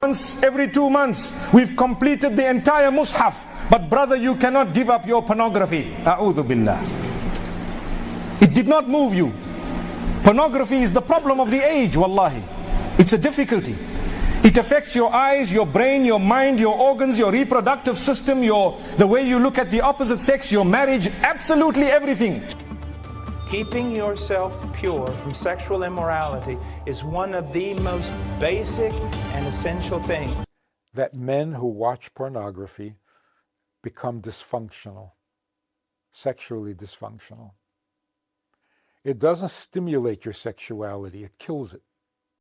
Once every 2 months, we've completed the entire mushaf. But brother, you cannot give up your pornography. A'udhu billah. It did not move you. Pornography is the problem of the age, wallahi. It's a difficulty. It affects your eyes, your brain, your mind, your organs, your reproductive system, the way you look at the opposite sex, your marriage, absolutely everything. Keeping yourself pure from sexual immorality is one of the most basic and essential things. That men who watch pornography become dysfunctional, sexually dysfunctional. It doesn't stimulate your sexuality, it kills it.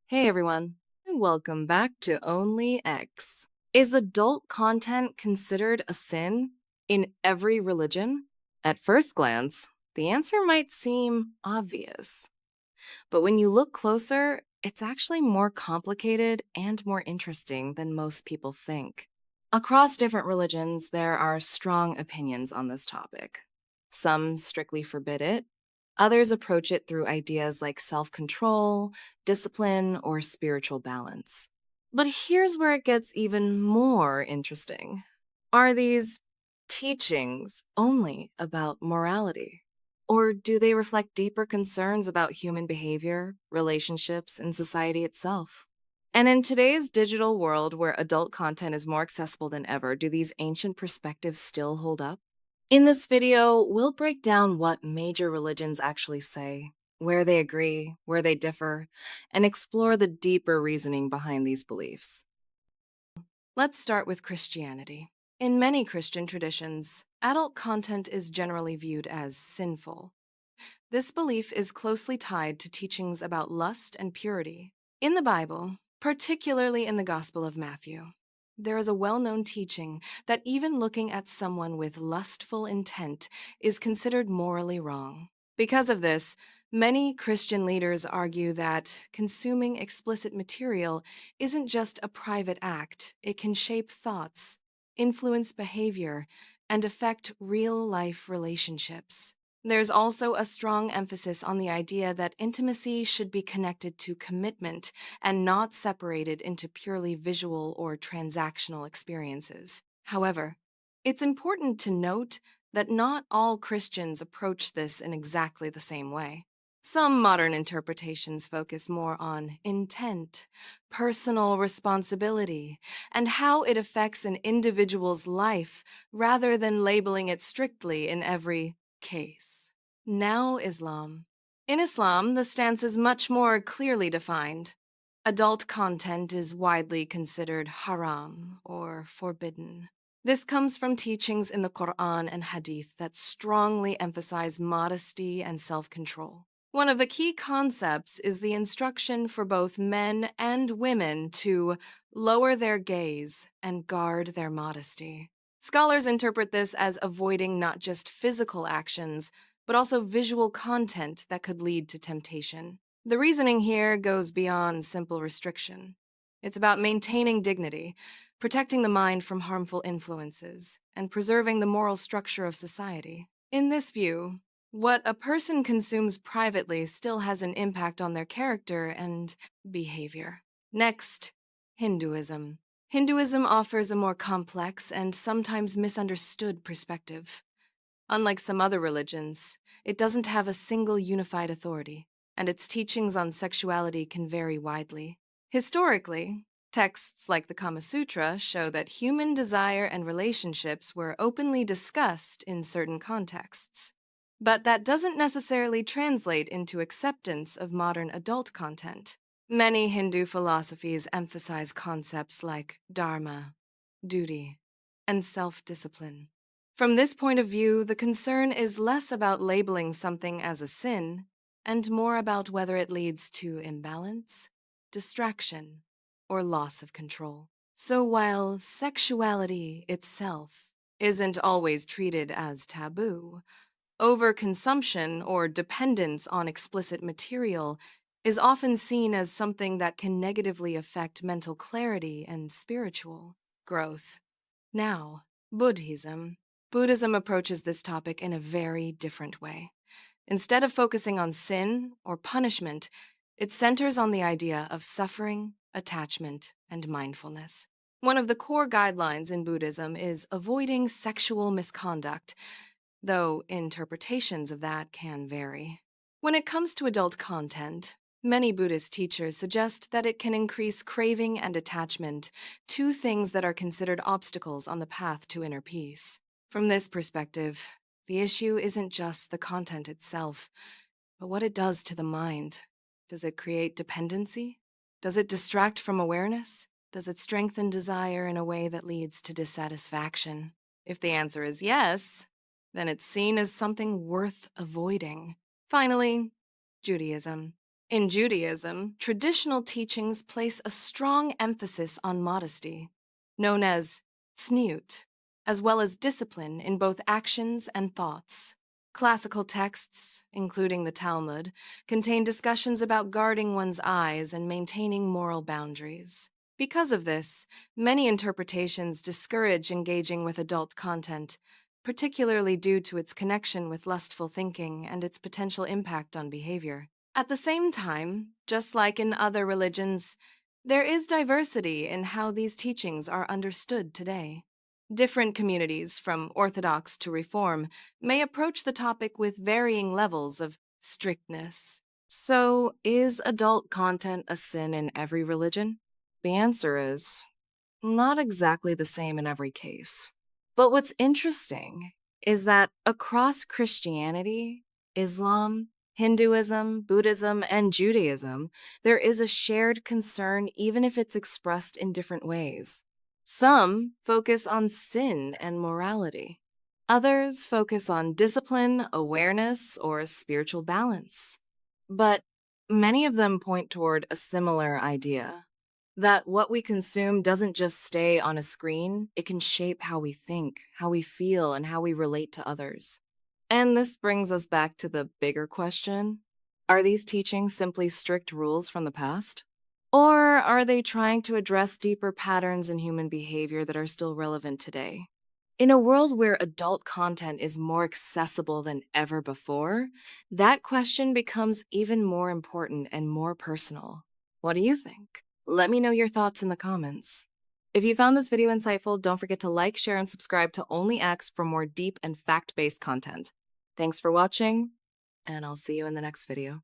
Hey everyone, and welcome back to Only X. Is adult content considered a sin in every religion? At first glance, the answer might seem obvious. But when you look closer, it's actually more complicated and more interesting than most people think. Across different religions, there are strong opinions on this topic. Some strictly forbid it. Others approach it through ideas like self-control, discipline, or spiritual balance. But here's where it gets even more interesting. Are these teachings only about morality? Or do they reflect deeper concerns about human behavior, relationships, and society itself? And in today's digital world where adult content is more accessible than ever, do these ancient perspectives still hold up? In this video, we'll break down what major religions actually say, where they agree, where they differ, and explore the deeper reasoning behind these beliefs. Let's start with Christianity. In many Christian traditions, adult content is generally viewed as sinful. This belief is closely tied to teachings about lust and purity. In the Bible, particularly in the Gospel of Matthew, there is a well-known teaching that even looking at someone with lustful intent is considered morally wrong. Because of this, many Christian leaders argue that consuming explicit material isn't just a private act. It can shape thoughts, influence behavior, and affect real-life relationships. There's also a strong emphasis on the idea that intimacy should be connected to commitment and not separated into purely visual or transactional experiences. However, it's important to note that not all Christians approach this in exactly the same way. Some modern interpretations focus more on intent, personal responsibility, and how it affects an individual's life rather than labeling it strictly in every case. Now Islam. In Islam, the stance is much more clearly defined. Adult content is widely considered haram or forbidden. This comes from teachings in the Quran and Hadith that strongly emphasize modesty and self-control. One of the key concepts is the instruction for both men and women to lower their gaze and guard their modesty. Scholars interpret this as avoiding not just physical actions, but also visual content that could lead to temptation. The reasoning here goes beyond simple restriction. It's about maintaining dignity, protecting the mind from harmful influences, and preserving the moral structure of society. In this view, what a person consumes privately still has an impact on their character and behavior. Next, Hinduism. Hinduism offers a more complex and sometimes misunderstood perspective. Unlike some other religions, it doesn't have a single unified authority, and its teachings on sexuality can vary widely. Historically, texts like the Kama Sutra show that human desire and relationships were openly discussed in certain contexts. But that doesn't necessarily translate into acceptance of modern adult content. Many Hindu philosophies emphasize concepts like dharma, duty, and self-discipline. From this point of view, the concern is less about labeling something as a sin and more about whether it leads to imbalance, distraction, or loss of control. So while sexuality itself isn't always treated as taboo, overconsumption or dependence on explicit material is often seen as something that can negatively affect mental clarity and spiritual growth. Now, Buddhism. Buddhism approaches this topic in a very different way. Instead of focusing on sin or punishment, it centers on the idea of suffering, attachment, and mindfulness. One of the core guidelines in Buddhism is avoiding sexual misconduct, though interpretations of that can vary. When it comes to adult content, many Buddhist teachers suggest that it can increase craving and attachment, two things that are considered obstacles on the path to inner peace. From this perspective, the issue isn't just the content itself, but what it does to the mind. Does it create dependency? Does it distract from awareness? Does it strengthen desire in a way that leads to dissatisfaction? If the answer is yes, then it's seen as something worth avoiding. Finally, Judaism. In Judaism, traditional teachings place a strong emphasis on modesty, known as tzniut, as well as discipline in both actions and thoughts. Classical texts, including the Talmud, contain discussions about guarding one's eyes and maintaining moral boundaries. Because of this, many interpretations discourage engaging with adult content, particularly due to its connection with lustful thinking and its potential impact on behavior. At the same time, just like in other religions, there is diversity in how these teachings are understood today. Different communities, from Orthodox to Reform, may approach the topic with varying levels of strictness. So, is adult content a sin in every religion? The answer is not exactly the same in every case. But what's interesting is that across Christianity, Islam, Hinduism, Buddhism, and Judaism, there is a shared concern even if it's expressed in different ways. Some focus on sin and morality. Others focus on discipline, awareness, or spiritual balance. But many of them point toward a similar idea: that what we consume doesn't just stay on a screen, it can shape how we think, how we feel, and how we relate to others. And this brings us back to the bigger question: are these teachings simply strict rules from the past? Or are they trying to address deeper patterns in human behavior that are still relevant today? In a world where adult content is more accessible than ever before, that question becomes even more important and more personal. What do you think? Let me know your thoughts in the comments. If you found this video insightful, don't forget to like, share, and subscribe to Only X for more deep and fact-based content. Thanks for watching, and I'll see you in the next video.